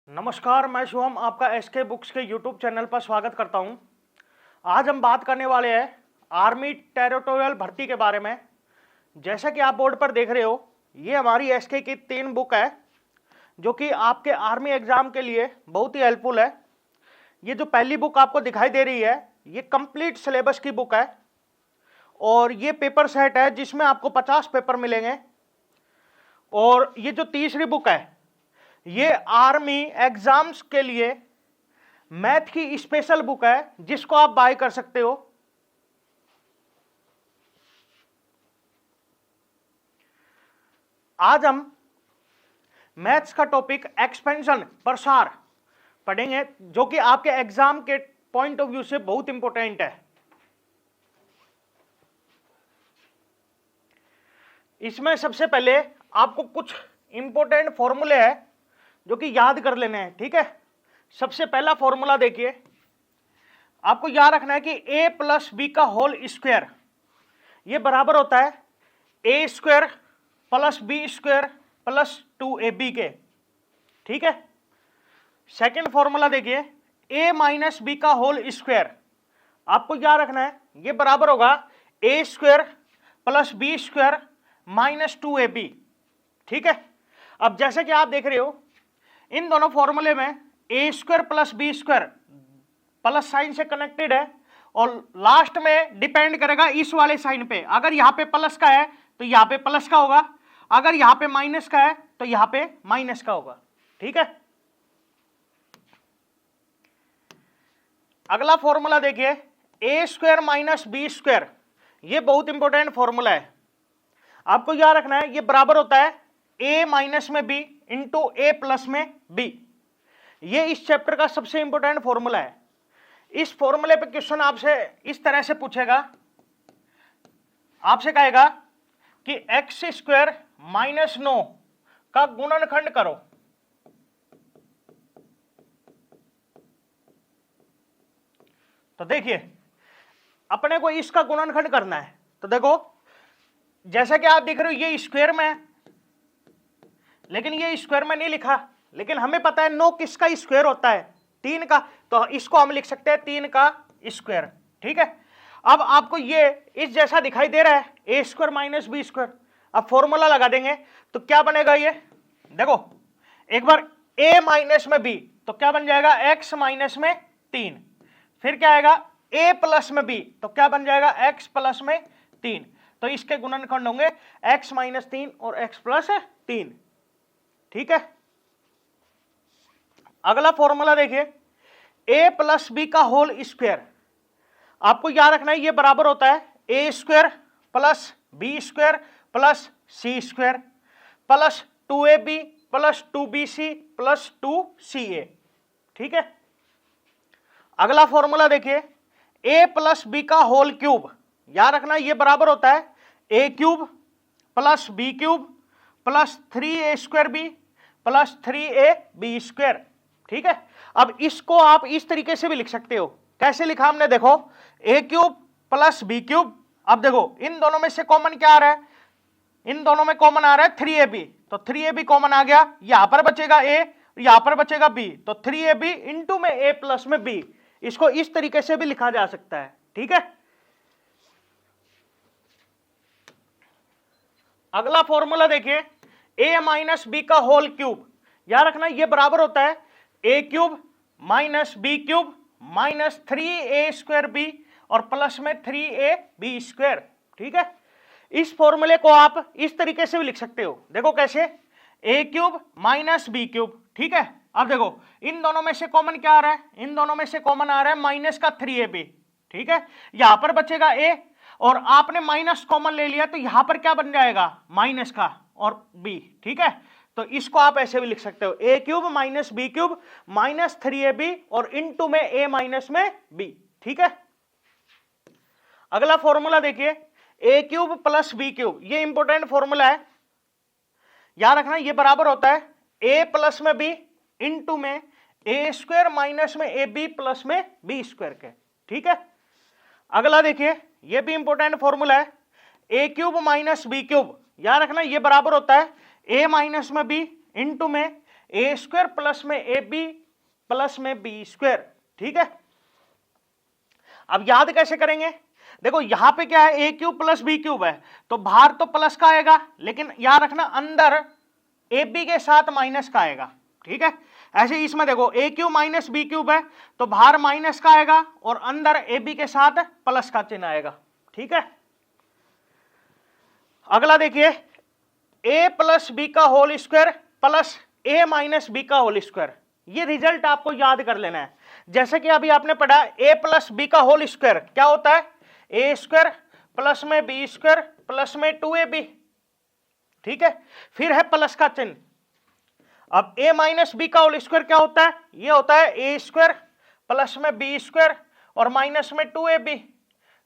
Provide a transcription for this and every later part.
नमस्कार, मैं शुभम आपका एसके बुक्स के यूट्यूब चैनल पर स्वागत करता हूं। आज हम बात करने वाले हैं आर्मी टेरिटोरियल भर्ती के बारे में। जैसा कि आप बोर्ड पर देख रहे हो, ये हमारी एसके की 3 बुक है जो कि आपके आर्मी एग्जाम के लिए बहुत ही हेल्पफुल है। ये जो पहली बुक आपको दिखाई दे रही है, ये कंप्लीट सिलेबस की बुक है और ये पेपर सेट है जिसमें आपको 50 पेपर मिलेंगे। और ये जो तीसरी बुक है, ये आर्मी एग्जाम्स के लिए मैथ की स्पेशल बुक है जिसको आप बाय कर सकते हो। आज हम मैथ्स का टॉपिक एक्सपेंशन प्रसार पढ़ेंगे जो कि आपके एग्जाम के पॉइंट ऑफ व्यू से बहुत इंपॉर्टेंट है। इसमें सबसे पहले आपको कुछ इंपॉर्टेंट फॉर्मूले हैं जो कि याद कर लेने हैं, ठीक है। सबसे पहला फॉर्मूला देखिए, आपको याद रखना है कि a प्लस बी का होल स्क्वायर ये बराबर होता है a square plus B square plus 2ab के, ठीक है। सेकंड फॉर्मूला देखिए, a माइनस बी का होल स्क्वायर आपको याद रखना है ये बराबर होगा a square plus B square minus 2ab, ठीक है। अब जैसे कि आप देख रहे हो, इन दोनों फॉर्मूले में A square plus B square plus sign से कनेक्टेड है और लास्ट में डिपेंड करेगा इस वाले साइन पे। अगर यहाँ पे प्लस का है तो यहाँ पे प्लस का होगा, अगर यहाँ पे माइनस का है तो यहाँ पे माइनस का होगा, ठीक है। अगला फॉर्मूला देखिए, ए स्क्वायर माइनस बी स्क्वायर, ये बहुत इंपॉर्टेंट फॉर्मूला है। आपको याद रखना है ये बराबर होता है ए माइनस में बी इंटू ए प्लस में बी। ये इस चैप्टर का सबसे इंपॉर्टेंट फॉर्मूला है। इस फॉर्मूले पे क्वेश्चन आपसे इस तरह से पूछेगा, आपसे कहेगा कि एक्स स्क्वायर माइनस 9 का गुणनखंड करो। तो देखिए, अपने को इसका गुणनखंड करना है। तो देखो, जैसा कि आप देख रहे हो ये स्क्वायर में है, लेकिन ये स्क्वायर में नहीं लिखा, लेकिन हमें पता है 9 किसका स्क्वायर होता है, 3 का, तो इसको हम लिख सकते हैं 3 का स्क्वायर, ठीक है। अब आपको ये इस जैसा दिखाई दे रहा है A square minus B square. अब फॉर्मूला लगा देंगे तो क्या बनेगा, ये देखो एक बार a माइनस में b तो क्या बन जाएगा x माइनस में 3, फिर क्या आएगा a प्लस में b तो क्या बन जाएगा x प्लस में 3। तो इसके गुणनखंड होंगे x माइनस 3 और x प्लस 3, ठीक है। अगला फॉर्मूला देखिए, a प्लस बी का होल स्क्वायर आपको याद रखना है ये बराबर होता है a square plus B square plus C square plus 2ab plus 2bc plus 2ca, ठीक है। अगला फॉर्मूला देखिए, a प्लस बी का होल क्यूब याद रखना ये बराबर होता है a cube plus B cube plus 3a square B plus 3ab square, ठीक है। अब इसको आप इस तरीके से भी लिख सकते हो। कैसे लिखा हमने, देखो a cube plus B cube. अब देखो इन दोनों में से कॉमन क्या आ रहा है, इन दोनों में कॉमन आ रहा है 3ab, तो 3ab कॉमन आ गया, यहां पर बचेगा a, यहां पर बचेगा b, तो 3ab इंटू में a प्लस में b। इसको इस तरीके से भी लिखा जा सकता है, ठीक है। अगला फॉर्मूला देखिए, a माइनस बी का होल क्यूब याद रखना ये बराबर होता है a cube minus B cube minus 3a square B और प्लस में 3ab स्क्वायर, ठीक है। इस फॉर्मूले को आप इस तरीके से भी लिख सकते हो, देखो कैसे, a cube minus B cube, ठीक है। अब देखो इन दोनों में से कॉमन क्या आ रहा है, इन दोनों में से कॉमन आ रहा है माइनस का 3ab, ठीक है। यहां पर बचेगा a और आपने माइनस कॉमन ले लिया तो यहां पर क्या बन जाएगा माइनस का और b, ठीक है। तो इसको आप ऐसे भी लिख सकते हो, a cube minus B cube minus 3ab और इनटू में a माइनस में b, ठीक है। अगला फॉर्मूला देखिए, a cube plus B cube, ये इंपॉर्टेंट फॉर्मूला है, याद रखना ये बराबर होता है a प्लस में b इनटू में a स्क्वायर माइनस में ab प्लस में b स्क्वायर के, ठीक है। अगला देखिए, ये भी इंपॉर्टेंट फॉर्मूला है, a cube minus B cube, याद रखना ये बराबर होता है a माइनस में b इंटू में ए स्क्वायर प्लस में ए बी प्लस में बी स्क्वायर। ठीक है, अब याद कैसे करेंगे? देखो यहां पे क्या है, ए क्यूब प्लस बी क्यूब है, तो बाहर तो प्लस का आएगा, लेकिन याद रखना अंदर ए बी के साथ माइनस का आएगा। ठीक है, ऐसे इसमें देखो ए क्यूब माइनस बी क्यूब है, तो बाहर माइनस का आएगा और अंदर ए बी के साथ प्लस का चिन्ह आएगा। ठीक है, अगला देखिए, ए प्लस बी का होल स्क्वायर प्लस ए माइनस बी का होल स्क्वायर। ये रिजल्ट आपको याद कर लेना है। जैसे कि अभी आपने पढ़ा ए प्लस बी का होल स्क्वायर क्या होता है, ए स्क्वायर प्लस में बी स्क्वायर प्लस में 2ab। ठीक है, फिर है प्लस का चिन्ह। अब ए माइनस बी का होल स्क्वायर क्या होता है, ये होता है ए स्क्वायर प्लस में बी स्क्वायर और माइनस में 2ab।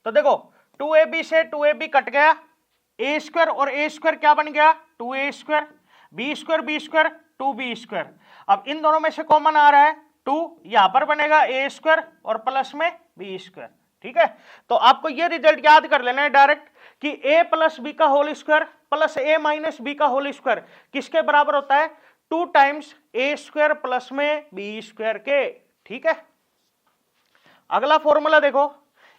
तो देखो 2ab से 2ab कट गया, ए स्क्वायर और ए स्क्वायर क्या बन गया, 2a square, B square 2b square. अब इन दोनों में से कॉमन आ रहा है 2, यहां पर बनेगा ए स्क्वायर और प्लस में बी स्क्वायर। ठीक है, तो आपको ये रिजल्ट याद कर लेना है डायरेक्ट कि a प्लस बी का whole square plus a minus B का होल स्क्वायर किसके बराबर होता है, 2 टाइम्स ए स्क्वायर प्लस में बी स्क्वायर के। ठीक है, अगला फॉर्मूला देखो,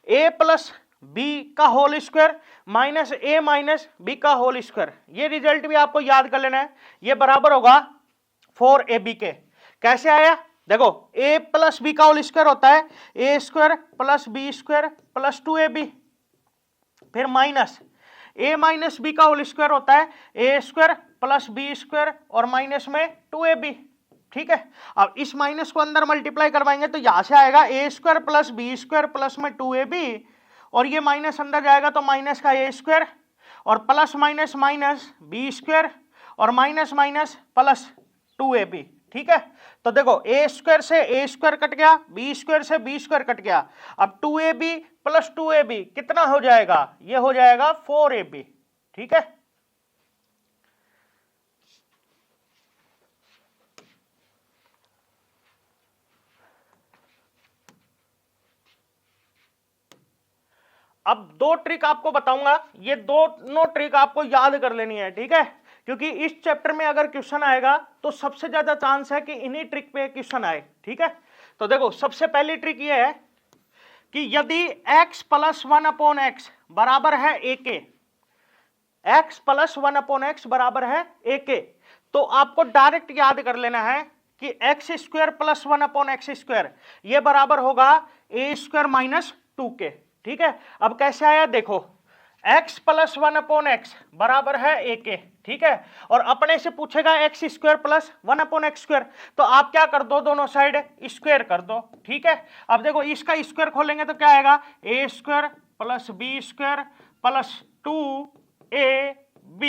a प्लस बी का whole square minus A minus B का होल स्क्वायर। ये रिजल्ट भी आपको याद कर लेना है, ये बराबर होगा 4ab के। कैसे आया, देखो a प्लस बी का होल स्क्वायर होता है A square plus B square plus 2ab, फिर माइनस a माइनस बी का होल स्क्वायर होता है A square plus B square और माइनस में 2ab। ठीक है, अब इस माइनस को अंदर मल्टीप्लाई करवाएंगे तो यहां से आएगा A square plus B square plus में 2ab, और ये माइनस अंदर जाएगा तो माइनस का ए स्क्वायर और plus minus minus B square और माइनस माइनस प्लस 2ab। ठीक है, तो देखो ए स्क्वायर से ए स्क्वायर कट गया, बी स्क्वायर से बी स्क्वायर कट गया, अब 2ab प्लस 2ab कितना हो जाएगा, ये हो जाएगा 4ab। ठीक है, अब 2 ट्रिक आपको बताऊंगा, ये दोनों ट्रिक आपको याद कर लेनी है। ठीक है, क्योंकि इस चैप्टर में अगर क्वेश्चन आएगा तो सबसे ज्यादा चांस है कि इन्हीं ट्रिक पे क्वेश्चन आए। ठीक है, तो देखो सबसे पहली ट्रिक ये है कि यदि x प्लस 1/x बराबर है a के, x प्लस 1/x बराबर है a के, तो आपको डायरेक्ट याद कर लेना है कि x square plus 1/x square ये बराबर होगा a स्क्वायर माइनस 2 के। ठीक है, अब कैसे आया देखो, x प्लस 1/x बराबर है a के। ठीक है, और अपने से पूछेगा x square plus 1/x square, तो आप क्या कर दो, दोनों साइड स्क्वायर कर दो। ठीक है, अब देखो इसका स्क्वायर खोलेंगे तो क्या आएगा, A square plus B square plus 2ab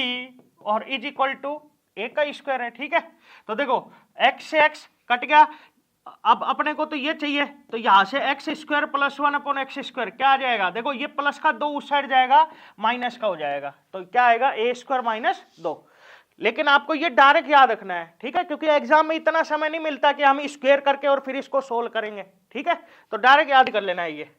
और इज इक्वल टू a का स्क्वायर है। ठीक है, तो देखो x से x कट गया, अब अपने को तो ये चाहिए, तो यहां से x square plus 1/x square क्या आ जाएगा, देखो ये प्लस का 2 उस साइड जाएगा, माइनस का हो जाएगा, तो क्या आएगा ए स्क्वायर माइनस 2। लेकिन आपको ये डायरेक्ट याद रखना है। ठीक है, क्योंकि एग्जाम में इतना समय नहीं मिलता कि हम स्क्वायर करके और फिर इसको सोल्व करेंगे। ठीक है, तो डायरेक्ट याद कर लेना है ये।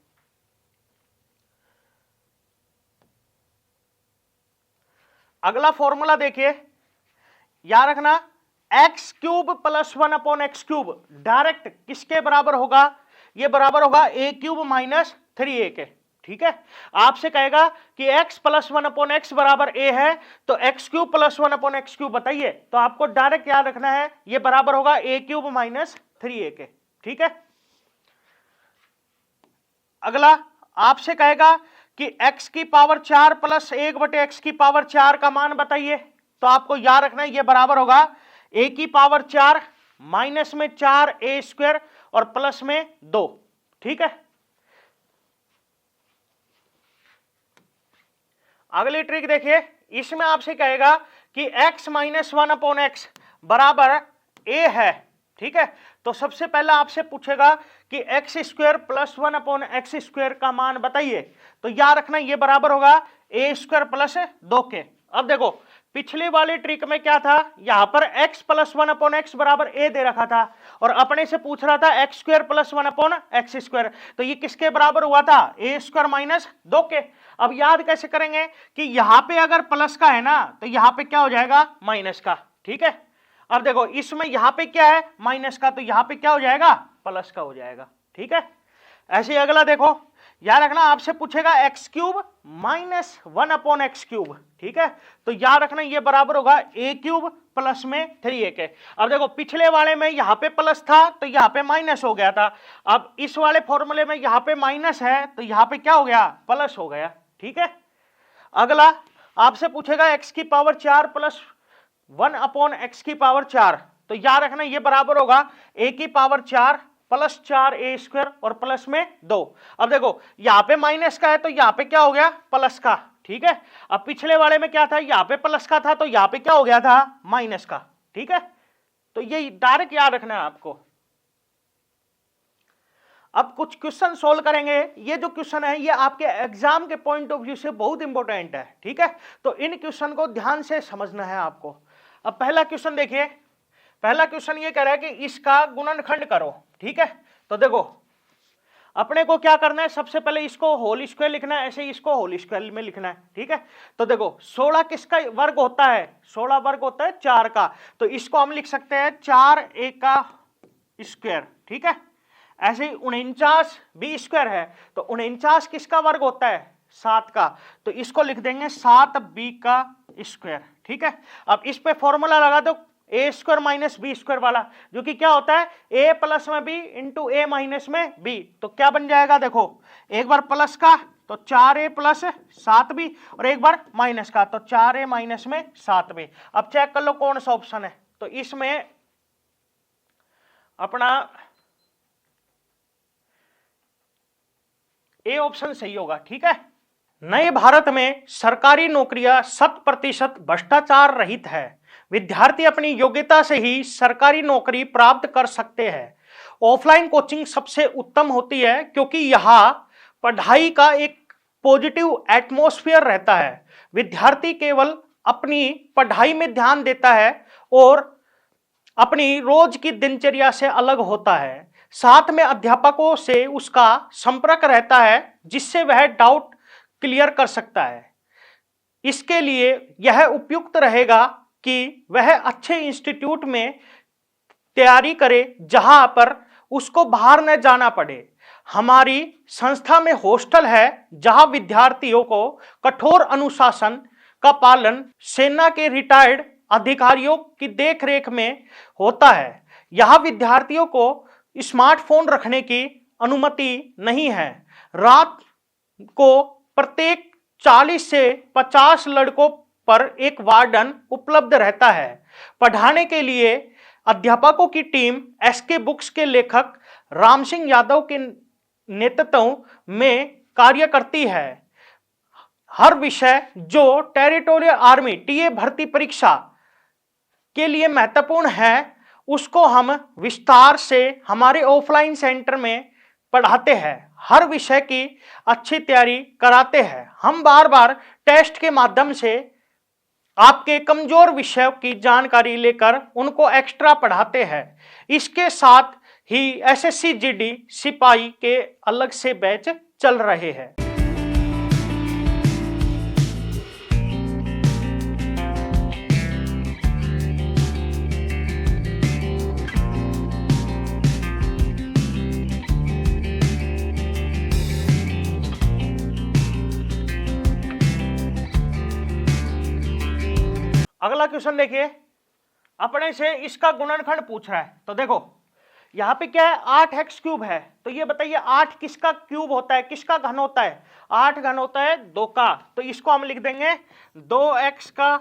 अगला फॉर्मूला देखिए, याद रखना x cube plus 1/x cube direct किसके बराबर होगा, ये बराबर होगा a क्यूब माइनस 3a के। ठीक है, आपसे कहेगा कि x प्लस 1/x बराबर a है, तो x cube plus 1/x cube बताइए, तो आपको डायरेक्ट याद रखना है ये बराबर होगा a क्यूब माइनस 3a के। ठीक है, अगला आपसे कहेगा कि x की पावर 4 प्लस 1/x की पावर 4 का मान बताइए, तो आपको याद रखना है ये बराबर होगा a की पावर 4 माइनस में 4a स्क्वायर और प्लस में 2। ठीक है, अगली ट्रिक देखिए, इसमें आपसे कहेगा कि x माइनस 1/x बराबर a है। ठीक है, तो सबसे पहला आपसे पूछेगा कि x square plus 1/x square का मान बताइए, तो याद रखना ये बराबर होगा a स्क्वायर प्लस 2 के। अब देखो पिछली वाली ट्रिक में क्या था, यहां पर x प्लस 1/x बराबर a दे रखा था और अपने से पूछ रहा था x square plus 1/x square, तो ये किसके बराबर हुआ था, a स्क्वायर माइनस 2 के। अब याद कैसे करेंगे कि यहां पे अगर प्लस का है ना, तो यहां पे क्या हो जाएगा, माइनस का। ठीक है, अब देखो इसमें यहां पे क्या है माइनस का, तो यहां पे क्या हो जाएगा प्लस का हो जाएगा। ठीक है, ऐसे ही अगला देखो, याद रखना आपसे पूछेगा एक्स क्यूब माइनस 1/x³। ठीक है, तो याद रखना ये बराबर होगा ए क्यूब प्लस में 3a के। अब देखो पिछले वाले में यहां पे प्लस था तो यहां पे माइनस हो गया था, अब इस वाले फॉर्मूले में यहां पे माइनस है तो यहां पे क्या हो गया प्लस हो गया। ठीक है, अगला आपसे पूछेगा एक्स की पावर 4 प्लस 1/x⁴, तो याद रखना ये बराबर होगा ए की पावर 4 प्लस 4a² और प्लस में 2। अब देखो यहां पे माइनस का है तो यहां पे क्या हो गया प्लस का। ठीक है, अब पिछले वाले में क्या था, यहां पे प्लस का था तो यहां पे क्या हो गया था माइनस का। ठीक है, तो ये डायरेक्ट याद रखना है आपको। अब कुछ क्वेश्चन सोल्व करेंगे, ये जो क्वेश्चन है ये आपके एग्जाम के पॉइंट ऑफ व्यू से बहुत इंपॉर्टेंट है। ठीक है, तो इन क्वेश्चन को ध्यान से समझना है आपको। अब पहला क्वेश्चन देखिए, पहला क्वेश्चन ये कह रहा है कि इसका गुणनखंड करो। ठीक है, तो देखो अपने को क्या करना है, सबसे पहले इसको होल स्क्वायर लिखना है, ऐसे इसको होल स्क्वायर में लिखना है। ठीक है, तो देखो 16 किसका वर्ग होता है, 16 वर्ग होता है 4 का, तो इसको हम लिख सकते हैं 4a का स्क्वायर। ठीक है, ऐसे ही 49 b² है तो 49 किसका वर्ग होता है 7 का, तो इसको लिख देंगे 7b का स्क्वायर। ठीक है, अब इस पे फॉर्मूला लगा दो a² माइनस b² वाला, जो कि क्या होता है a प्लस में b इंटू a माइनस में b, तो क्या बन जाएगा देखो, एक बार प्लस का तो 4a प्लस 7b और एक बार माइनस का तो 4a माइनस में 7b। अब चेक कर लो कौन सा ऑप्शन है, तो इसमें अपना ए ऑप्शन सही होगा। ठीक है, नए भारत में सरकारी नौकरियां 100% भ्रष्टाचार रहित है। विद्यार्थी अपनी योग्यता से ही सरकारी नौकरी प्राप्त कर सकते हैं। ऑफलाइन कोचिंग सबसे उत्तम होती है क्योंकि यहाँ पढ़ाई का एक पॉजिटिव एटमॉस्फेयर रहता है। विद्यार्थी केवल अपनी पढ़ाई में ध्यान देता है और अपनी रोज की दिनचर्या से अलग होता है। साथ में अध्यापकों से उसका संपर्क रहता है जिससे वह डाउट क्लियर कर सकता है। इसके लिए यह उपयुक्त रहेगा कि वह अच्छे इंस्टीट्यूट में तैयारी करे जहां पर उसको बाहर न जाना पड़े। हमारी संस्था में हॉस्टल है जहां विद्यार्थियों को कठोर अनुशासन का पालन सेना के रिटायर्ड अधिकारियों की देखरेख में होता है। यहाँ विद्यार्थियों को स्मार्टफोन रखने की अनुमति नहीं है। रात को प्रत्येक 40 से 50 लड़कों पर एक वार्डन उपलब्ध रहता है। पढ़ाने के लिए अध्यापकों की टीम एसके बुक्स के लेखक राम सिंह यादव के नेतृत्व में कार्य करती है। हर विषय जो टेरिटोरियल आर्मी टीए भर्ती परीक्षा के लिए महत्वपूर्ण है उसको हम विस्तार से हमारे ऑफलाइन सेंटर में पढ़ाते हैं। हर विषय की अच्छी तैयारी कराते हैं। हम बार बार टेस्ट के माध्यम से आपके कमजोर विषयों की जानकारी लेकर उनको एक्स्ट्रा पढ़ाते हैं। इसके साथ ही एसएससी जीडी सिपाही के अलग से बैच चल रहे हैं। अगला क्वेश्चन देखिए, अपने से इसका गुणनखंड पूछ रहा है। तो देखो यहाँ पे क्या है 8x³ है, तो ये बताइए 8 किसका क्यूब होता है, किसका घन होता है, 8 घन होता है 2 का, तो इसको हम लिख देंगे 2x का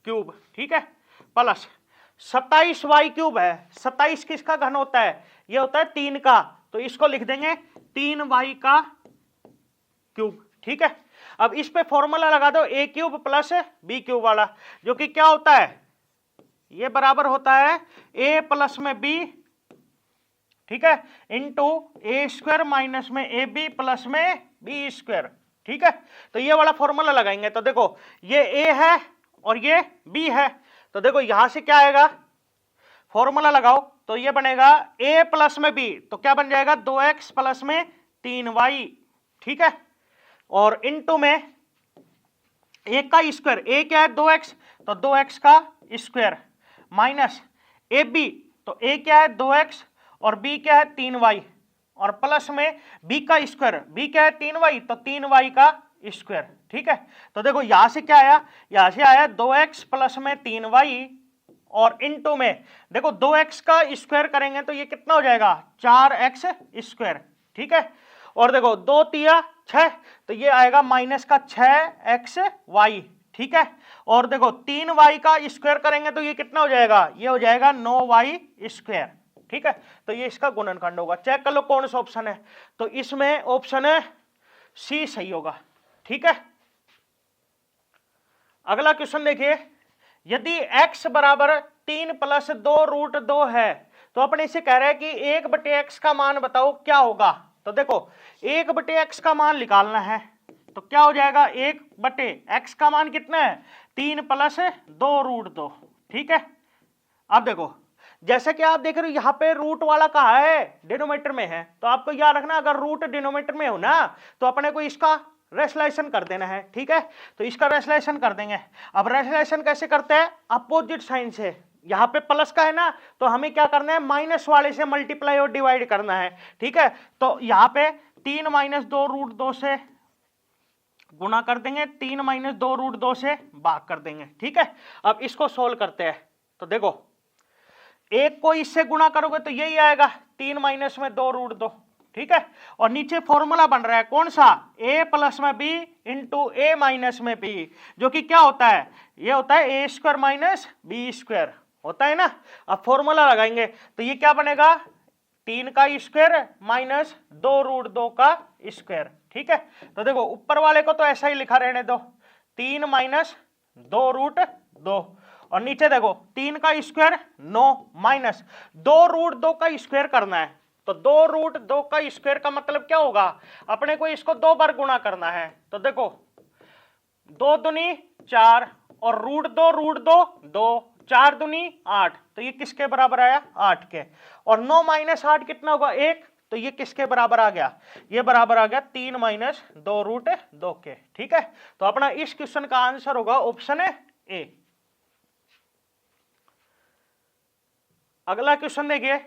क्यूब। ठीक है, प्लस 27y³ है, 27 किसका घन होता है, ये होता है 3 का, तो इसको लिख देंगे 3y का क्यूब। ठीक है, अब इस पे फॉर्मूला लगा दो a³ प्लस b³ वाला, जो कि क्या होता है, ये बराबर होता है a प्लस में b, ठीक है, इंटू a² माइनस में ab प्लस में b²। ठीक है, तो ये वाला फॉर्मूला लगाएंगे। तो देखो ये a है और ये b है, तो देखो यहां से क्या आएगा, फॉर्मूला लगाओ तो ये बनेगा a प्लस में b, तो क्या बन जाएगा 2x प्लस में 3y। ठीक है, और इनटू में एक का स्क्वायर, ए क्या है 2x, तो 2x का स्क्वायर माइनस ए बी, तो ए क्या है 2x और बी क्या है 3y, और प्लस में बी का स्क्वायर, बी क्या है 3y, तो 3y का स्क्वायर। ठीक है, तो देखो यहां से क्या आया, यहां से आया 2x प्लस में 3y और इनटू में देखो 2x का स्क्वायर करेंगे तो ये कितना हो जाएगा 4x स्क्वायर। ठीक है, और देखो 2 तिया 6, तो ये आएगा माइनस का 6xy। ठीक है, और देखो 3y का स्क्वायर करेंगे तो ये कितना हो जाएगा, ये हो जाएगा 9y स्क्वायर। ठीक है, तो ये इसका गुणनखंड होगा। चेक कर लो कौन सा ऑप्शन है, तो इसमें ऑप्शन है सी सही होगा। ठीक है, अगला क्वेश्चन देखिए, यदि x बराबर 3 प्लस 2 रूट 2 है तो अपने इसे कह रहा है कि 1/x का मान बताओ क्या होगा। तो देखो 1/x का मान निकालना है, तो क्या हो जाएगा 1/x का मान कितना है 3 प्लस 2 रूट 2। ठीक है, अब देखो जैसे कि आप देख रहे हो यहाँ पे रूट वाला कहा है डिनोमिनेटर में है, तो आपको याद रखना अगर रूट डिनोमिनेटर में हो ना तो अपने को इसका रेशनलाइजेशन कर देना है। ठीक है, तो इसका रेशनलाइजेशन कर देंगे। अब रेशनलाइजेशन कैसे करते हैं, अपोजिट साइन से। यहाँ पे प्लस का है ना तो हमें क्या करना है माइनस वाले से मल्टीप्लाई और डिवाइड करना है। ठीक है, तो यहाँ पे 3 - 2 रूट 2 से गुणा कर देंगे, 3 - 2 रूट 2 से भाग कर देंगे। ठीक है, अब इसको सोल्व करते हैं, तो देखो एक को इससे गुणा करोगे तो यही आएगा 3 - 2 रूट 2। ठीक है, और नीचे फॉर्मूला बन रहा है कौन सा a प्लस में b इंटू a माइनस में b, जो कि क्या होता है, ये होता है a square minus b square होता है ना। अब फॉर्मूला लगाएंगे तो ये क्या बनेगा 3 का स्क्वायर माइनस 2 रूट 2 का स्क्वायर। ठीक है, तो देखो ऊपर वाले को तो ऐसा ही लिखा रहने दो 3 - 2 रूट 2, और नीचे देखो 3 का स्क्वायर 9 माइनस 2 रूट 2 का स्क्वायर करना है, तो 2 रूट 2 का स्क्वायर का मतलब क्या होगा, अपने को इसको 2 बार गुणा करना है। तो देखो 2 दूनी 4 और रूट 2 2, 4 दूनी 8, तो ये किसके बराबर आया 8 के, और 9 - 8 कितना होगा 1, तो ये किसके बराबर आ गया, ये बराबर आ गया 3 - 2 रूट 2 के। ठीक है, तो अपना इस क्वेश्चन का आंसर होगा ऑप्शन ए। अगला क्वेश्चन देखिए,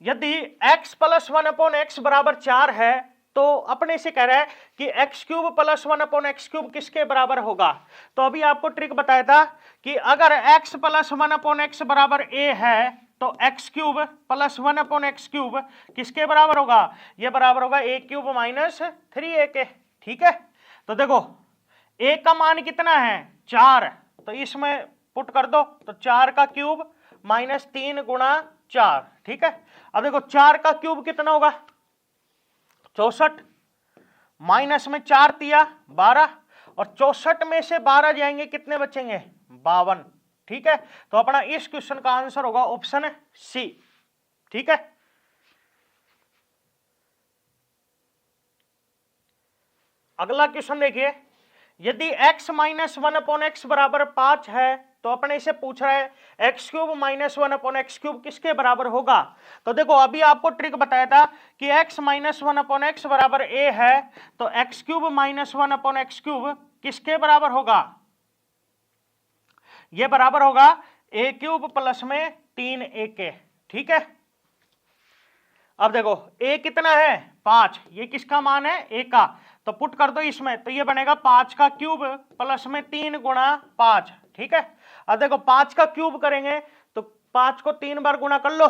यदि x प्लस 1/x बराबर 4 है तो अपने से कह रहा है कि x cube plus 1/x cube किसके बराबर होगा। तो अभी आपको ट्रिक बताया था कि अगर x प्लस 1/x बराबर a है तो x cube plus 1/x cube किसके बराबर होगा, ये बराबर होगा a क्यूब माइनस 3a के। ठीक है, तो देखो a का मान कितना है 4, तो इसमें पुट कर दो, तो 4 का क्यूब माइनस 3 गुणा 4। ठीक है, अब देखो 4 का क्यूब कितना होगा 64, माइनस में 4 तिया 12, और 64 में से 12 जाएंगे कितने बचेंगे 52। ठीक है, तो अपना इस क्वेश्चन का आंसर होगा ऑप्शन सी। ठीक है, अगला क्वेश्चन देखिए, यदि x - 1/x बराबर 5 है तो अपने इसे पूछ रहा है x cube minus 1/x cube किसके बराबर होगा। तो देखो अभी आपको ट्रिक बताया था कि x - 1/x बराबर a है, तो x cube minus 1/x cube किसके बराबर होगा, ये बराबर होगा a क्यूब प्लस में 3a के। ठीक है, अब देखो a कितना है 5, ये किसका मान है a का, तो पुट कर दो इसमें, तो ये बनेगा 5 का क्यूब प्लस में 3 गुणा 5। ठीक है, अब देखो 5 का क्यूब करेंगे तो 5 को 3 बार गुणा कर लो।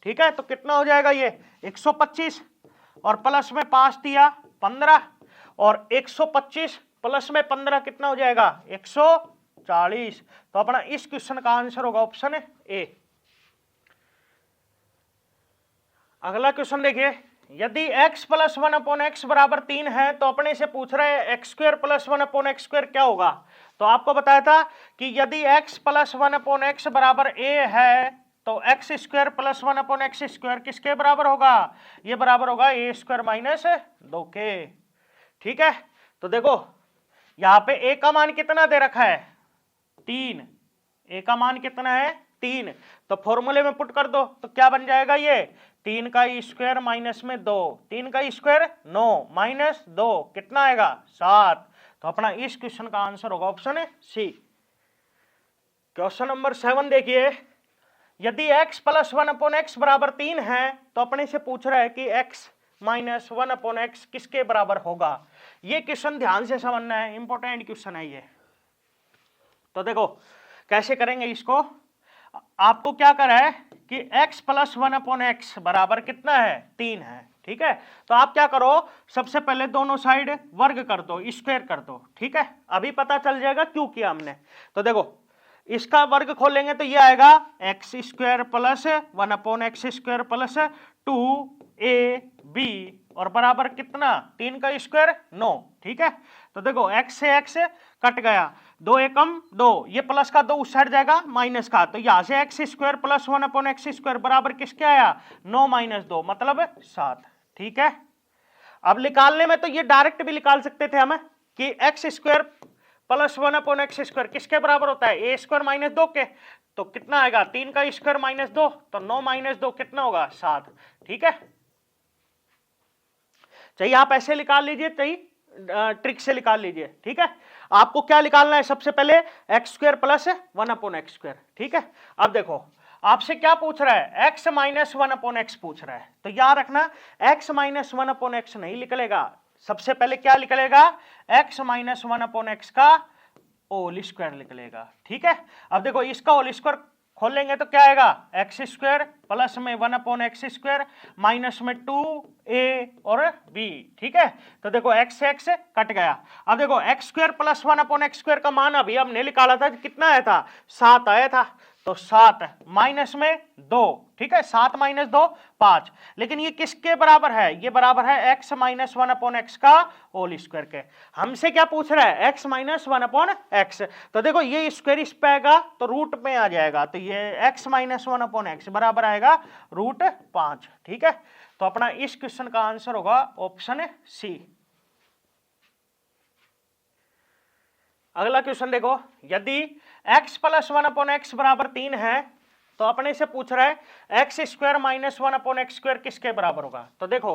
ठीक है, तो कितना हो जाएगा ये 125, और प्लस में 5 दिया 15, और 125 प्लस में 15 कितना हो जाएगा 140। तो अपना इस क्वेश्चन का आंसर होगा ऑप्शन ए। अगला क्वेश्चन देखिए, यदि x प्लस 1/x बराबर 3 है तो अपने से पूछ रहे हैं x square plus 1/x square क्या होगा। तो आपको बताया था कि यदि x प्लस 1/x बराबर a है तो x square plus 1/x square किसके बराबर होगा, ये बराबर होगा a स्क्वायर माइनस 2 के। ठीक है, तो देखो यहाँ पे a का मान कितना दे रखा है 3, a का मान कितना है 3, तो फॉर्मूले में पुट कर दो, तो क्या बन जाएगा ये 3 का स्क्वायर माइनस में 2, 3 का स्क्वायर 9 माइनस 2 कितना आएगा 7। तो अपना इस क्वेश्चन का आंसर होगा ऑप्शन सी। क्वेश्चन नंबर 7 देखिए, यदि x प्लस 1/x बराबर 3 है तो अपने से पूछ रहा है कि x माइनस 1/x किसके बराबर होगा। ये क्वेश्चन ध्यान से समझना है, इंपॉर्टेंट क्वेश्चन है ये। तो देखो कैसे करेंगे इसको। आपको क्या करा है कि x प्लस 1/x बराबर कितना है, 3 है, ठीक है। तो आप क्या करो, सबसे पहले दोनों साइड वर्ग कर दो, स्क्वायर कर दो, ठीक है। अभी पता चल जाएगा क्यों किया हमने। तो देखो इसका वर्ग खोलेंगे तो ये आएगा X square plus 1/x square plus 2ab और बराबर कितना, 3 का स्क्वायर 9, ठीक है। तो देखो x से x कट गया, 2 एकम 2, ये प्लस का 2 उस साइड जाएगा माइनस का, तो यहां से x square plus 1/x square बराबर किसके आया, 9 माइनस 2 मतलब 7, ठीक है। अब निकालने में तो ये डायरेक्ट भी निकाल सकते थे हम कि x square plus 1/x square किसके बराबर होता है, ए स्क्वायर माइनस 2 के। तो कितना आएगा, 3 का स्क्वायर माइनस 2, तो 9 माइनस 2 कितना होगा, 7, ठीक है। चाहिए आप ऐसे निकाल लीजिए, चाहिए ट्रिक से निकाल लीजिए, ठीक है। आपको क्या निकालना है, सबसे पहले x square plus 1/x square, ठीक है। अब देखो आपसे क्या पूछ रहा है, x माइनस 1/x पूछ रहा है, तो याद रखना x माइनस 1/x नहीं निकलेगा, सबसे पहले क्या निकलेगा, x माइनस 1/x का होल स्क्वायर निकलेगा, ठीक है। अब देखो इसका होल स्क्वायर खोल लेंगे तो क्या आएगा, एक्स स्क्वायर प्लस में 1/x स्क्वायर माइनस में 2a और b, ठीक है। तो देखो x से x कट गया। अब देखो x square plus 1/x square का मान अभी हमने निकाला था, कितना आया था, 7 आया था, तो 7 माइनस में 2, ठीक है, 7 माइनस 2 5, लेकिन ये किसके बराबर है, ये बराबर है x माइनस 1/x का होल स्क्वायर के। हमसे क्या पूछ रहा है, x माइनस 1/x, तो देखो ये स्क्वायर इस पे आएगा तो रूट में आ जाएगा, तो ये x माइनस 1/x बराबर आएगा √5, ठीक है। तो अपना इस क्वेश्चन का आंसर होगा ऑप्शन सी। अगला क्वेश्चन देखो, यदि x प्लस 1/x बराबर 3 है तो अपने से पूछ रहा है X square minus 1/x square किसके बराबर होगा। तो देखो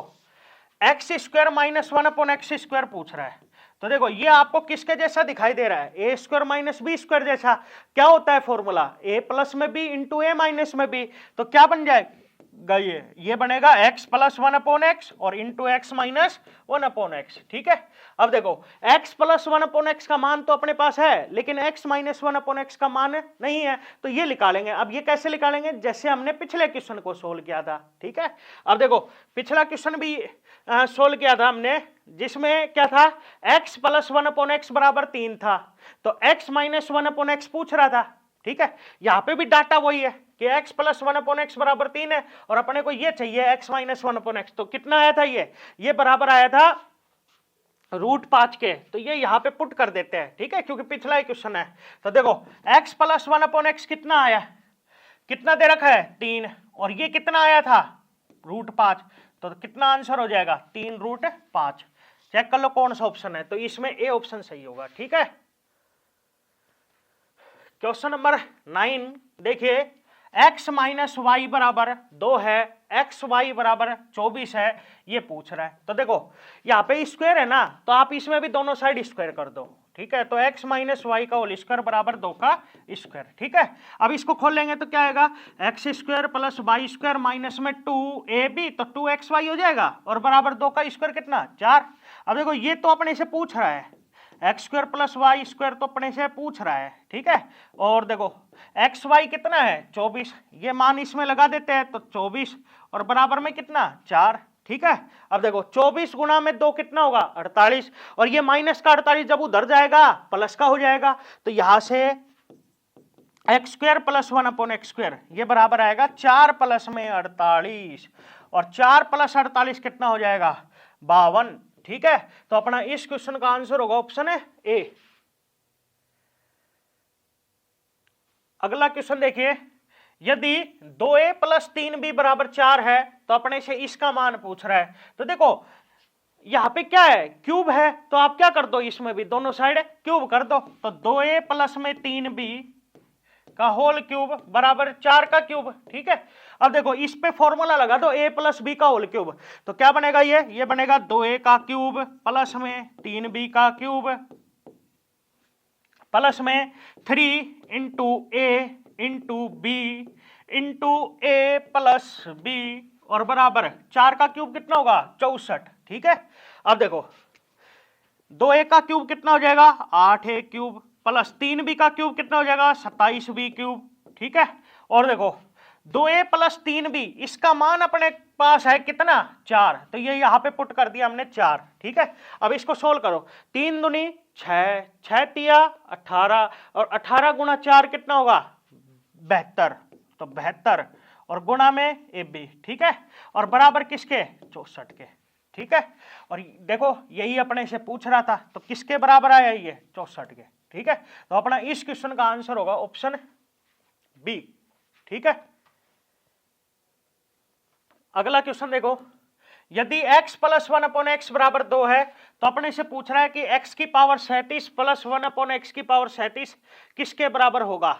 x square minus 1/x square पूछ रहा है, तो देखो ये आपको किसके जैसा दिखाई दे रहा है, A square minus B square जैसा। क्या होता है फॉर्मूला, ए प्लस में बी इंटू ए माइनस में बी, तो क्या बन जाएगा, ये बनेगा x प्लस 1/x और इंटू एक्स माइनस 1/x, ठीक है। अब देखो x प्लस 1/x का मान तो अपने पास है, लेकिन x माइनस 1/x का मान नहीं है, तो ये निकालेंगे। अब ये कैसे निकालेंगे, जैसे हमने पिछले क्वेश्चन को सोल्व किया था, ठीक है। अब देखो पिछला क्वेश्चन भी सोल्व किया था हमने, जिसमें क्या था, x प्लस 1/x बराबर 3 था, तो x माइनस 1/x पूछ रहा था, ठीक है। यहां पे भी डाटा वही है कि x प्लस 1/x बराबर 3 है और अपने को ये चाहिए x माइनस 1/x, तो कितना आया था, ये बराबर आया था √5 के, तो ये यहां पे पुट कर देते हैं, ठीक है, क्योंकि पिछला ही क्वेश्चन है। तो देखो x प्लस 1/x कितना आया, कितना दे रखा है, 3, और ये कितना आया था, √5, तो कितना आंसर हो जाएगा, 3√5। चेक कर लो कौन सा ऑप्शन है, तो इसमें ए ऑप्शन सही होगा, ठीक है। क्वेश्चन नंबर 9 देखिए, x माइनस वाई बराबर 2 है, एक्स वाई बराबर 24 है, ये पूछ रहा है। तो देखो यहाँ पे स्क्वायर है ना, तो आप इसमें भी दोनों साइड स्क्वायर कर दो, ठीक है। तो x माइनस वाई का होल स्क्वायर बराबर 2 का स्क्वायर, ठीक है। अब इसको खोल लेंगे तो क्या आएगा, X square plus Y square minus में 2ab, तो 2xy हो जाएगा, और बराबर 2 का स्क्वायर कितना, 4। अब देखो ये तो अपने से पूछ रहा है, X square plus Y square तो अपने से पूछ रहा है, ठीक है। और देखो एक्स वाई कितना है, 24, ये मान इसमें लगा देते हैं, तो 24 और बराबर में कितना, 4, ठीक है। अब देखो 24 गुना में 2 कितना होगा, 48, और ये माइनस का 48 जब उधर जाएगा प्लस का हो जाएगा, तो यहां से x square plus 1/x square ये बराबर आएगा 4 प्लस में 48, और 4 प्लस 48 कितना हो जाएगा, 52, ठीक है। तो अपना इस क्वेश्चन का आंसर होगा ऑप्शन है ए। अगला क्वेश्चन देखिए, यदि 2a प्लस 3b बराबर 4 है तो अपने से इसका मान पूछ रहा है। तो देखो यहां पे क्या है, क्यूब है, तो आप क्या कर दो, इसमें भी दोनों साइड क्यूब कर दो, तो 2a प्लस में 3b का होल क्यूब बराबर 4 का क्यूब, ठीक है। अब देखो इस पे फॉर्मूला लगा दो a प्लस बी का होल क्यूब, तो क्या बनेगा, ये बनेगा 2a का क्यूब प्लस में 3b का क्यूब प्लस में 3 इंटू ए इंटू बी इंटू ए प्लस बी और बराबर 4 का क्यूब कितना होगा 64। ठीक है, अब देखो 2a का क्यूब कितना हो जाएगा 8a क्यूब प्लस 3b का क्यूब कितना हो जाएगा 27b क्यूब। ठीक है, और देखो 2a प्लस 3b इसका मान अपने पास है कितना 4, तो ये यहां पे पुट कर दिया हमने 4। ठीक है, अब इसको सोल्व करो, 3 दूनी 6, 6 तिया 18 और 18 गुणा 4 कितना होगा 72, तो 72 और गुणा में ए बी। ठीक है, और बराबर किसके 64 के। ठीक है, और देखो यही अपने से पूछ रहा था, तो किसके बराबर आया ये 64 के। ठीक है, तो अपना इस क्वेश्चन का आंसर होगा ऑप्शन बी। ठीक है, अगला क्वेश्चन देखो, यदि x प्लस 1/x बराबर 2 है तो अपने से पूछ रहा है कि x की पावर 37 प्लस 1/x की पावर 37 किसके बराबर होगा।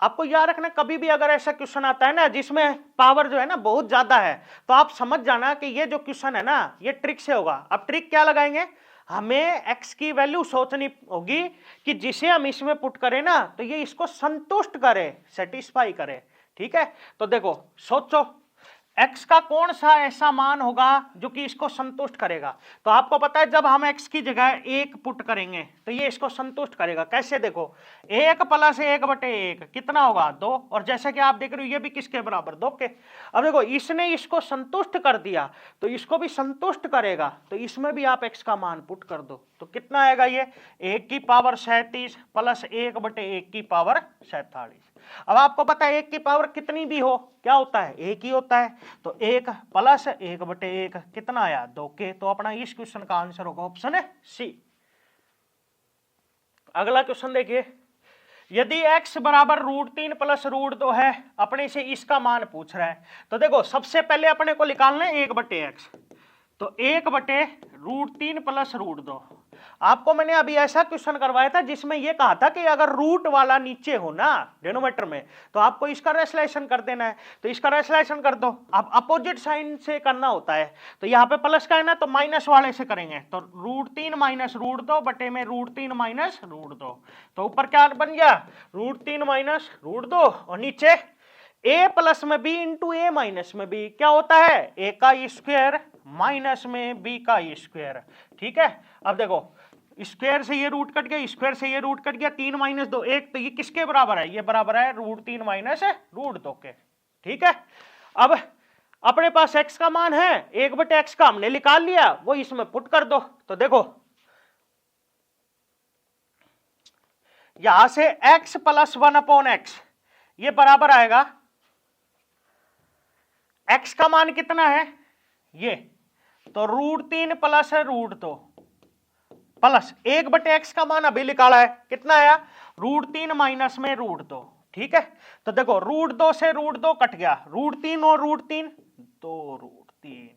आपको याद रखना, कभी भी अगर ऐसा क्वेश्चन आता है ना जिसमें पावर जो है ना बहुत ज्यादा है, तो आप समझ जाना कि ये जो क्वेश्चन है ना ये ट्रिक से होगा। अब ट्रिक क्या लगाएंगे, हमें x की वैल्यू सोचनी होगी कि जिसे हम इसमें पुट करें ना तो ये इसको संतुष्ट करे, सेटिस्फाई करे। ठीक है, तो देखो सोचो x का कौन सा ऐसा मान होगा जो कि इसको संतुष्ट करेगा। तो आपको पता है जब हम x की जगह 1 पुट करेंगे तो ये इसको संतुष्ट करेगा। कैसे, देखो 1 प्लस 1/1 कितना होगा 2, और जैसे कि आप देख रहे हो ये भी किसके बराबर 2 के। अब देखो इसने इसको संतुष्ट कर दिया तो इसको भी संतुष्ट करेगा, तो इसमें भी आप x का मान पुट कर दो, तो कितना आएगा ये 1 की पावर 37 प्लस 1/1 की पावर 47। अब आपको पता है 1 की पावर कितनी भी हो क्या होता है 1 ही होता है, तो 1 प्लस 1/1 कितना आया 2 के। तो अपना इस क्वेश्चन का आंसर होगा ऑप्शन है सी। अगला क्वेश्चन देखिए, यदि x बराबर √3 प्लस √2 है, अपने से इसका मान पूछ रहा है, तो देखो सबसे पहले अपने को निकालना है 1/x, तो 1/√3 प्लस √2। आपको मैंने अभी ऐसा क्वेश्चन करवाया था जिसमें यह कहा था कि अगर रूट वाला नीचे हो ना डिनोमिनेटर में तो आपको इसका रेसलेशन कर देना है, तो इसका रेसलेशन कर दो। अब अपोजिट साइन से करना होता है, तो यहाँ पे प्लस का है ना तो माइनस वाले से करेंगे, तो √3 माइनस √2 बटे में √3 माइनस √2, तो ऊपर क्या बन गया √3 माइनस √2 और नीचे a प्लस में b इंटू ए माइनस में b क्या होता है a का स्क्वायर माइनस में b का स्क्वायर। ठीक है, अब देखो स्क्वायर से ये रूट कट गया, स्क्वायर से ये रूट कट गया, 3 माइनस 2 1, तो ये किसके बराबर है, ये बराबर है √3 माइनस √2 के। ठीक है, अब अपने पास x का मान है 1/x का हमने निकाल लिया, वो इसमें पुट कर दो। तो देखो यहां से x प्लस 1/x ये बराबर आएगा, x का मान कितना है ये, तो √3 प्लस √2 प्लस 1/x का मान अभी निकाला है कितना आया √3 माइनस में √2। ठीक है, तो देखो √2 से √2 कट गया, √3 और √3 2√3,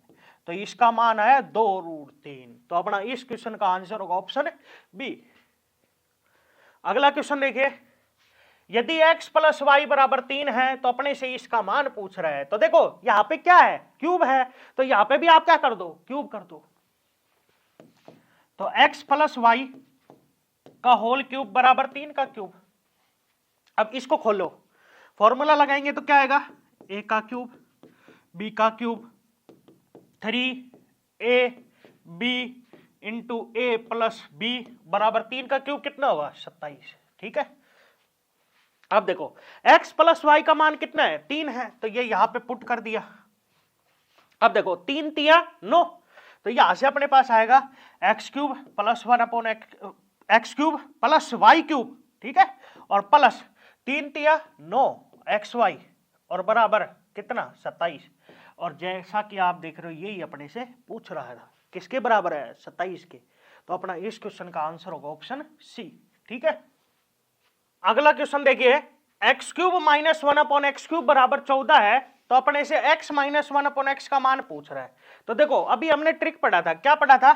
तो इसका मान आया 2√3। तो अपना इस क्वेश्चन का आंसर होगा ऑप्शन बी। अगला क्वेश्चन देखिए, यदि x प्लस वाई बराबर 3 है तो अपने से इसका मान पूछ रहा है। तो देखो यहां पे क्या है क्यूब है, तो यहां पे भी आप क्या कर दो क्यूब कर दो, तो x प्लस वाई का होल क्यूब बराबर 3 का क्यूब। अब इसको खोलो, फॉर्मूला लगाएंगे तो क्या आएगा a का क्यूब b का cube 3ab into a plus b बराबर 3 का क्यूब कितना होगा 27। ठीक है, अब देखो x प्लस वाई का मान कितना है 3 है, तो ये यहां पे पुट कर दिया। अब देखो 3 तिया 9, तो यहां से अपने पास आएगा x cube plus 1/x cube plus Y cube. ठीक है, और प्लस 3 तिया 9 xy और बराबर कितना 27। और जैसा कि आप देख रहे हो यही अपने से पूछ रहा था किसके बराबर है 27 के, तो अपना इस क्वेश्चन का आंसर होगा ऑप्शन सी। ठीक है, अगला क्वेश्चन देखिए, x cube minus 1/x cube बराबर 14 है, तो अपने से x माइनस 1/x का मान पूछ रहा है। तो देखो अभी हमने ट्रिक पढ़ा था, क्या पढ़ा था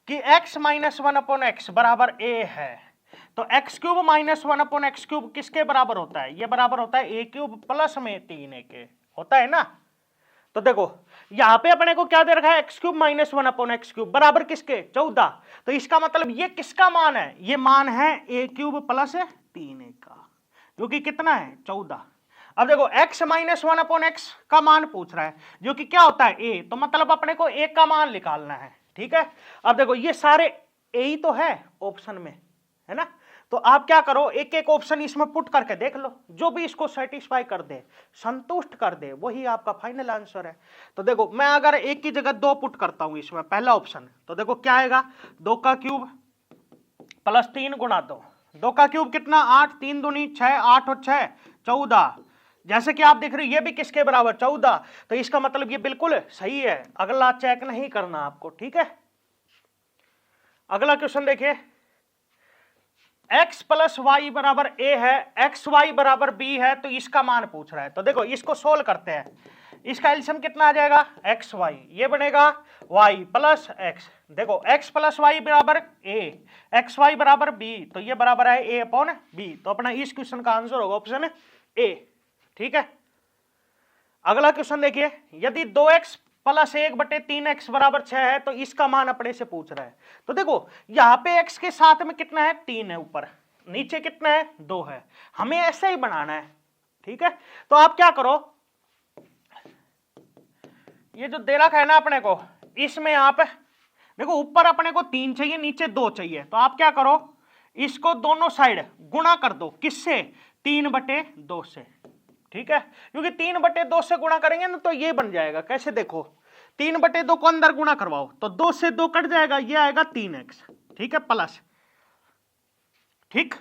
कि x माइनस 1/x बराबर a है, तो x cube minus 1/x cube किसके बराबर होता है, ये बराबर होता है a क्यूब प्लस में 3a के होता है ना। तो देखो यहां पे अपने को क्या दे रखा है, x cube minus 1 upon x cube बराबर किसके, 14। तो इसका मतलब ये किसका मान है, ये मान है ए क्यूब प्लस 3a का, जो कि कितना है 14। अब देखो x माइनस 1 अपॉन एक्स का मान पूछ रहा है, जो कि क्या होता है a, तो मतलब अपने को a का मान निकालना है, ठीक है। अब देखो ये सारे a ही तो है ऑप्शन में, है ना। तो आप क्या करो, एक एक ऑप्शन इसमें पुट करके देख लो, जो भी इसको सेटिस्फाई कर दे, संतुष्ट कर दे, वही आपका फाइनल आंसर है। तो देखो मैं अगर एक की जगह 2 पुट करता हूं इसमें, पहला ऑप्शन, तो देखो क्या आएगा, 2 का क्यूब प्लस 3 गुणा 2, 2 का क्यूब कितना 8, 3 दूनी 6, 8 और 6 14। जैसे कि आप देख रहे हो ये भी किसके बराबर 14, तो इसका मतलब ये बिल्कुल सही है, अगला चेक नहीं करना आपको, ठीक है। अगला क्वेश्चन देखिए, x प्लस वाई बराबर a है, एक्स वाई बराबर b है, तो इसका मान पूछ रहा है। तो देखो इसको सोल्व करते हैं, इसका एलसीएम कितना आ जाएगा एक्स वाई, ये बनेगा y प्लस एक्स, देखो x प्लस वाई बराबर a, एक्स वाई बराबर b, तो ये बराबर है a अपॉन b, तो अपना इस क्वेश्चन का आंसर होगा ऑप्शन a, ठीक है। अगला क्वेश्चन देखिए, यदि 2x प्लस 1/3x बराबर 6 है, तो इसका मान अपने से पूछ रहा है। तो देखो यहां पे x के साथ में कितना है 3 है, ऊपर नीचे कितना है 2 है, हमें ऐसे ही बनाना है, ठीक है। तो आप क्या करो, ये जो दे रखा है ना अपने को, इसमें आप देखो ऊपर अपने को 3 चाहिए, नीचे 2 चाहिए, तो आप क्या करो, इसको दोनों साइड गुणा कर दो, किससे 3/2 से, ठीक है, क्योंकि 3/2 से गुणा करेंगे ना तो ये बन जाएगा, कैसे देखो 3/2 को अंदर गुणा करवाओ तो 2 से 2 कट जाएगा, ये आएगा 3x, ठीक है, प्लस, ठीक,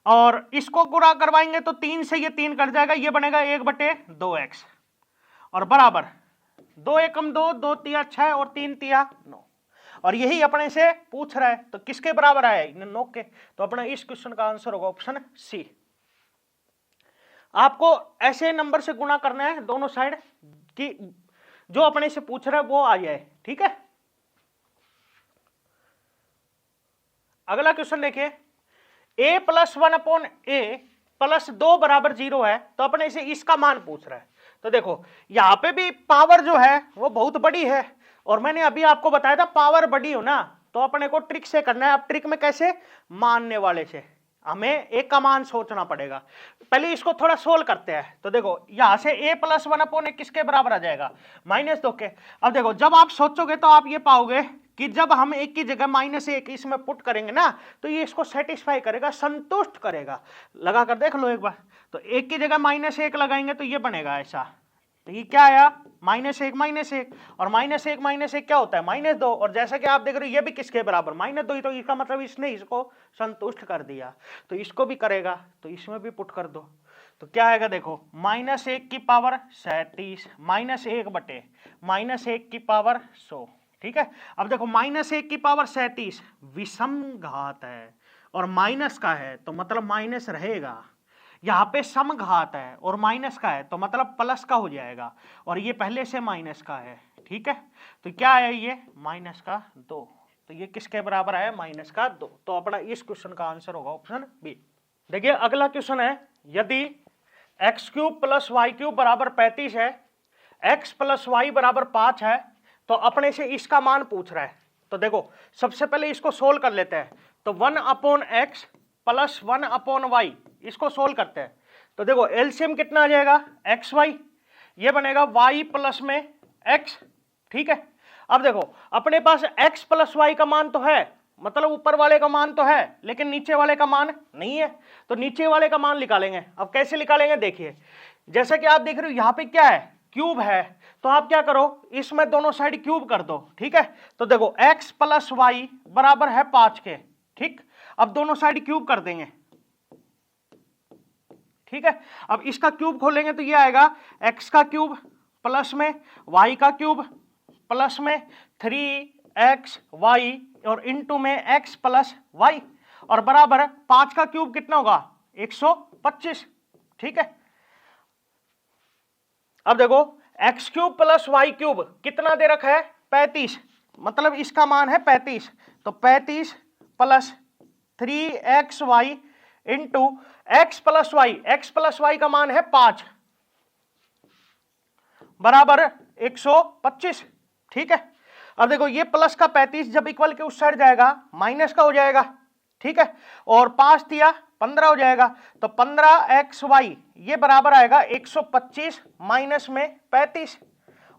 और इसको गुणा करवाएंगे तो 3 से ये 3 कट जाएगा, ये बनेगा 1/2x, और बराबर 2 एकम 2, 2 तिया 6 और 3 तिया 9, और यही अपने से पूछ रहा है, तो किसके बराबर आया 9 के, तो अपना इस क्वेश्चन का आंसर होगा ऑप्शन सी। आपको ऐसे नंबर से गुणा करना है दोनों साइड कि जो अपने से पूछ रहा है वो आ जाए, ठीक है। अगला क्वेश्चन देखिए, a plus 1 upon a plus 2 बराबर 0 है, तो अपने से इसका मान पूछ रहा है। तो देखो यहां पे भी पावर जो है वो बहुत बड़ी है, और मैंने अभी आपको बताया था पावर बड़ी हो ना तो अपने को ट्रिक से करना है। अब ट्रिक में कैसे, मानने वाले से हमें एक का मान सोचना पड़ेगा। पहले इसको थोड़ा सोल्व करते हैं। तो देखो यहां से a प्लस 1 अपॉन a किसके बराबर आ जाएगा, -2 के। अब देखो जब आप सोचोगे तो आप ये पाओगे कि जब हम एक की जगह -1 इसमें पुट करेंगे ना तो ये इसको सेटिस्फाई करेगा, संतुष्ट करेगा। लगा कर देख लो एक बार, तो एक की जगह -1 लगाएंगे तो ये बनेगा ऐसा, तो ये क्या आया -1 और -1 क्या होता है -2, और जैसा कि आप देख रहे हो ये भी किसके बराबर -2 ही, तो इसका मतलब इसने इसको संतुष्ट कर दिया, तो इसको भी करेगा, तो इसमें भी पुट कर दो, तो क्या आएगा देखो -1 की पावर 37 -1 की पावर 100, ठीक है। अब देखो -1 की पावर 37 विषम घात है और माइनस का है, तो मतलब माइनस रहेगा, यहाँ पे समघात है और माइनस का है तो मतलब प्लस का हो जाएगा, और ये पहले से माइनस का है, ठीक है। तो क्या आया ये -2, तो ये किसके बराबर है -2, तो अपना इस क्वेश्चन का आंसर होगा ऑप्शन बी। देखिए अगला क्वेश्चन है, यदि x³ + y³ बराबर 35 है, x + y बराबर 5 है, तो अपने से इसका मान पूछ रहा है। तो देखो सबसे पहले इसको सोल्व कर लेते हैं, तो 1/x + 1/y इसको सोल्व करते हैं। तो देखो एलसीएम कितना आ जाएगा xy, ये बनेगा y प्लस में x, ठीक है। अब देखो अपने पास x + y का मान तो है, मतलब ऊपर वाले का मान तो है, लेकिन नीचे वाले का मान नहीं है, तो नीचे वाले का मान निकालेंगे। अब कैसे निकालेंगे देखिए, जैसा कि आप देख रहे हो यहाँ पे क्या है क्यूब है, तो आप क्या करो इसमें दोनों साइड क्यूब कर दो, ठीक है। तो देखो x + y बराबर है 5 के, ठीक। अब दोनों साइड क्यूब कर देंगे, ठीक है। अब इसका क्यूब खोलेंगे तो ये आएगा x का क्यूब प्लस में y का क्यूब प्लस में 3xy और इनटू में x + y, और बराबर 5 का क्यूब कितना होगा 125, ठीक है। अब देखो x³ + y³ कितना दे रखा है 35, मतलब इसका मान है 35, तो 35 + 3xy इंटू x + y का मान है 5 बराबर 125, ठीक है। अब देखो ये प्लस का 35 जब इक्वल के उस साइड जाएगा माइनस का हो जाएगा, ठीक है, और 5 दिया 15 हो जाएगा, तो 15xy ये बराबर आएगा 125 माइनस में 35,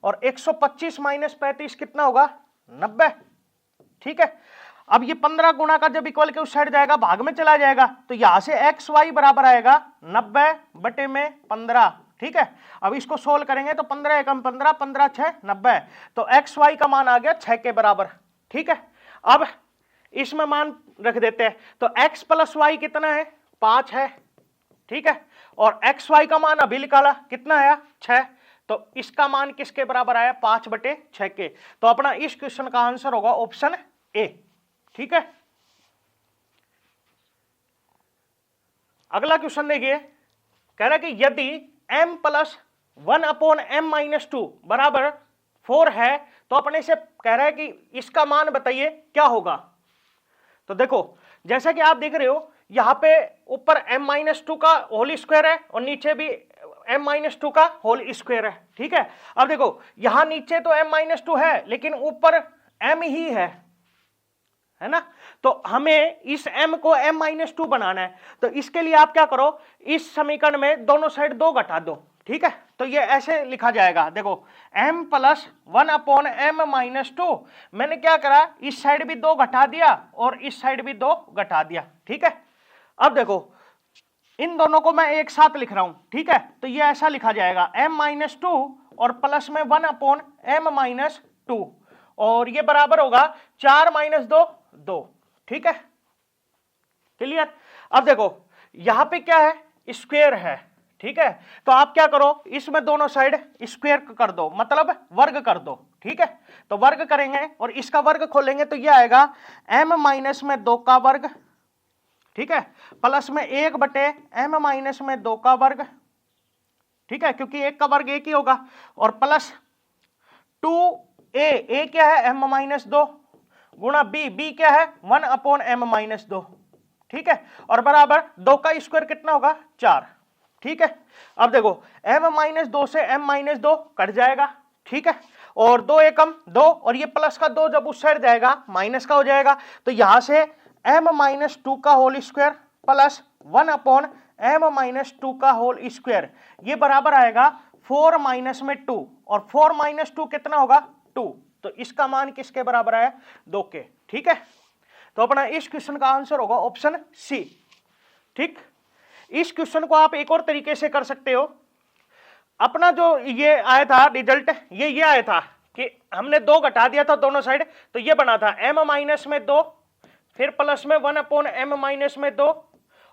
और 125 माइनस 35 कितना होगा 90, ठीक है। अब ये 15 गुना का जब इक्वल के उस साइड जाएगा भाग में चला जाएगा, तो यहां से xy बराबर आएगा 90 बटे में 15, ठीक है। अब इसको सोल्व करेंगे तो 15 एकम 15, 15 6 90, तो xy का मान आ गया 6 के बराबर, ठीक है। अब इसमें मान रख देते हैं, तो x प्लस वाई कितना है 5 है, ठीक है, और xy का मान अभी निकाला कितना आया 6, तो इसका मान किसके बराबर आया 5 बटे 6 के, तो अपना इस क्वेश्चन का आंसर होगा ऑप्शन ए, ठीक है। अगला क्वेश्चन देखिए, कह रहा है कि यदि m प्लस 1/m-2 बराबर 4 है, तो अपने से कह रहा है कि इसका मान बताइए क्या होगा। तो देखो जैसा कि आप देख रहे हो यहां पे ऊपर m-2 का होल स्क्वायर है और नीचे भी m-2 का होल स्क्वायर है, ठीक है। अब देखो यहां नीचे तो m-2 है लेकिन ऊपर m ही है ना, तो हमें इस m को m-2 बनाना है, तो इसके लिए आप क्या करो, इस समीकरण में दोनों साइड 2 घटा दो, ठीक है, तो ये ऐसे लिखा जाएगा, देखो m प्लस 1/m-2, मैंने क्या करा इस साइड भी 2 घटा दिया और इस साइड भी 2 घटा दिया, ठीक है। अब देखो इन दोनों को मैं एक साथ लिख रहा हूं, ठीक है, तो ये ऐसा लिखा जाएगा m-2 और प्लस में 1/m-2, और ये बराबर होगा 4 - 2 2, ठीक है, क्लियर। अब देखो यहां पे क्या है स्क्वायर है, ठीक है, तो आप क्या करो इसमें दोनों साइड स्क्वायर कर दो, मतलब वर्ग कर दो, ठीक है, तो वर्ग करेंगे और इसका वर्ग खोलेंगे तो ये आएगा m-2 का वर्ग, ठीक है, प्लस में 1 बटे m-2 का वर्ग, ठीक है, क्योंकि 1 का वर्ग 1 ही होगा, और प्लस 2a क्या है m-2 गुणा b क्या है 1/m-2, ठीक है, और बराबर 2 का स्क्वायर कितना होगा 4, ठीक है। अब देखो m-2 से m-2 कट जाएगा, ठीक है, और 2 एकम 2 और ये प्लस का 2 जब उस साइड जाएगा माइनस का हो जाएगा, तो यहां से m-2 का होल स्क्वायर प्लस 1/m-2 का होल स्क्वायर ये बराबर आएगा 4 - 2, और 4 - 2 कितना होगा 2, तो इसका मान किसके बराबर आया 2 के, ठीक है। तो अपना इस क्वेश्चन का आंसर होगा ऑप्शन सी, ठीक। इस क्वेश्चन को आप एक और तरीके से कर सकते हो, अपना जो ये आया था रिजल्ट ये आया था कि हमने 2 घटा दिया था दोनों साइड, तो ये बना था m-2 फिर प्लस में 1/m-2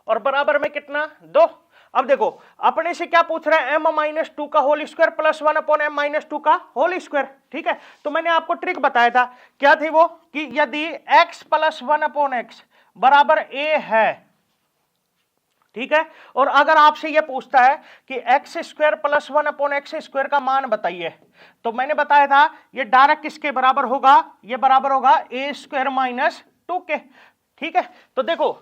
और बराबर में कितना 2। अब देखो अपने से क्या पूछ रहा है m-2 का होल स्क्वायर प्लस 1/m-2 का होल स्क्वायर, ठीक है, तो मैंने आपको ट्रिक बताया था, क्या थी वो, कि यदि x प्लस 1/x बराबर a है, ठीक है, और अगर आपसे यह पूछता है कि x² प्लस 1/x² का मान बताइए, तो मैंने बताया था ये डायरेक्ट किसके बराबर होगा, ये बराबर होगा a² - 2 के, ठीक है। तो देखो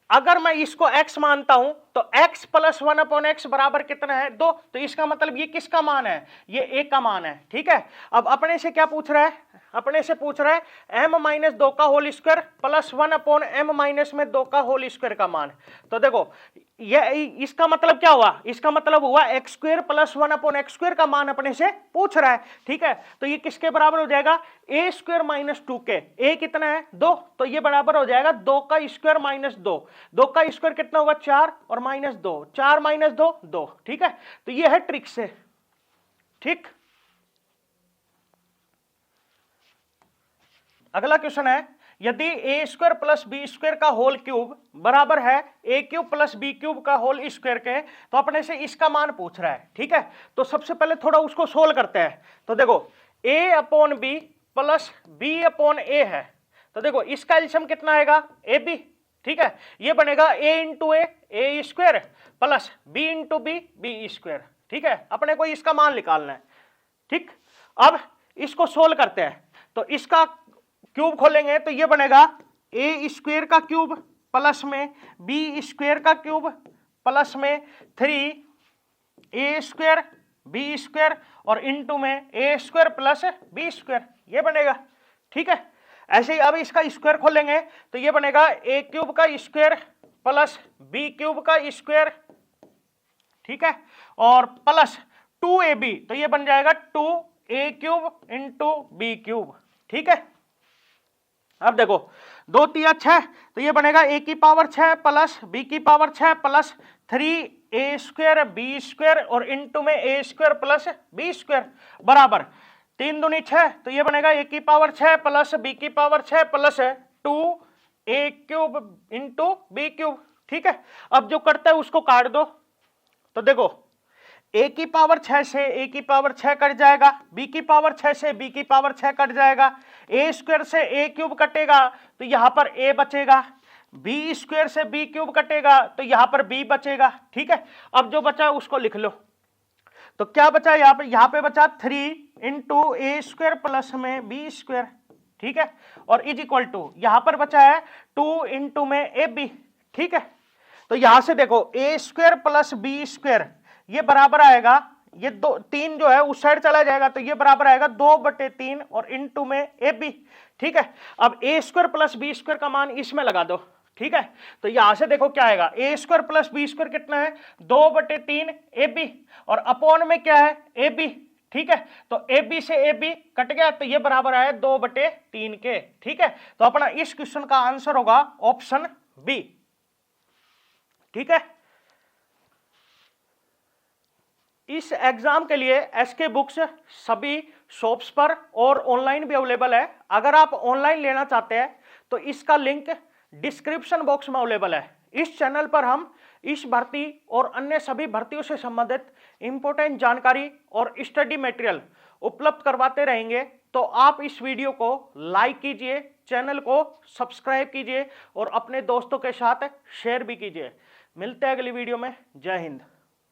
अगर मैं इसको x मानता हूं तो x प्लस 1/x बराबर कितना है 2, तो इसका मतलब ये किसका मान है, ये a का मान है, ठीक है। अब अपने से क्या पूछ रहा है, अपने से पूछ रहा है m-2 का होल स्क्वायर प्लस 1/m-2 का होल स्क्वायर का मान, तो देखो ये इसका मतलब क्या हुआ, इसका मतलब हुआ x² प्लस 1/x² का मान अपने से पूछ रहा है, ठीक है, तो ये किसके बराबर हो जाएगा a² - 2 के, a कितना है 2, तो ये बराबर हो जाएगा 2 का स्क्वायर माइनस 2, 2 का स्क्वायर कितना होगा 4 और -2, 4 - 2 2, ठीक है, तो ये है ट्रिक से, ठीक। अगला क्वेश्चन है, यदि a² प्लस b² का होल क्यूब बराबर है a³ प्लस b³ का होल स्क्वायर के, तो अपने से इसका मान पूछ रहा है, ठीक है, तो सबसे पहले थोड़ा उसको सोल्व करते हैं। तो देखो a/b प्लस b/a है, तो देखो इसका एलसीएम कितना आएगा ab, ठीक है, ये बनेगा a into a square plus b into b square, ठीक है, अपने को इसका मान निकालना है, ठीक। अब इसको सोल्व करते हैं, तो इसका क्यूब खोलेंगे तो ये बनेगा a² का क्यूब प्लस में b² का क्यूब प्लस में 3a² बी स्क्वायर और इनटू में A square plus B square, ये बनेगा। ठीक है, ऐसे ही अब इसका स्क्वायर खोलेंगे तो ये बनेगा ए क्यूब का स्क्वायर प्लस बी क्यूब का स्क्वायर, ठीक है, और प्लस 2ab, तो ये बन जाएगा 2a cube into B cube. ठीक है, अब देखो 2 तिया 6, तो ये बनेगा a की पावर 6 प्लस b की power 6 plus 3a square B square और इनटू में a square plus B square बराबर 3 दूनी 6, तो ये बनेगा a की पावर 6 प्लस b की power 6 plus 2a cube into B cube. ठीक है, अब जो करता है उसको काट दो, तो देखो a की पावर 6 से a की पावर 6 कट जाएगा, b की पावर 6 से b की पावर 6 कट जाएगा, a स्क्वायर से a क्यूब कटेगा तो यहां पर a बचेगा, b स्क्वायर से b क्यूब कटेगा तो यहां पर b बचेगा। ठीक है, अब जो बचा उसको लिख लो, तो क्या बचा यहाँ पे बचा 3 इंटू ए स्क्वायर प्लस में बी स्क्वायर। ठीक है, और इज इक्वल टू यहां पर बचा है 2 इंटू में ए बी। ठीक है, तो यहां से देखो A square plus B square ये बराबर आएगा, ये 3 जो है उस साइड चला जाएगा तो ये बराबर आएगा 2/3 और इनटू में ए बी। ठीक है, अब ए स्क्वायर प्लस बी स्क्वायर का मान इसमें लगा दो। ठीक है, तो यहां से देखो क्या आएगा, A square plus B square कितना है 2/3 ए बी और अपॉन में क्या है ए बी। ठीक है, तो ए बी से ए बी कट गया तो ये बराबर आया 2/3 के। ठीक है, तो अपना इस क्वेश्चन का आंसर होगा ऑप्शन बी। ठीक है, इस एग्जाम के लिए एसके बुक्स सभी शॉप्स पर और ऑनलाइन भी अवेलेबल है। अगर आप ऑनलाइन लेना चाहते हैं तो इसका लिंक डिस्क्रिप्शन बॉक्स में अवेलेबल है। इस चैनल पर हम इस भर्ती और अन्य सभी भर्तियों से संबंधित इंपॉर्टेंट जानकारी और स्टडी मटेरियल उपलब्ध करवाते रहेंगे, तो आप इस वीडियो को लाइक कीजिए, चैनल को सब्सक्राइब कीजिए और अपने दोस्तों के साथ शेयर भी कीजिए। मिलते हैं अगली वीडियो में। जय हिंद।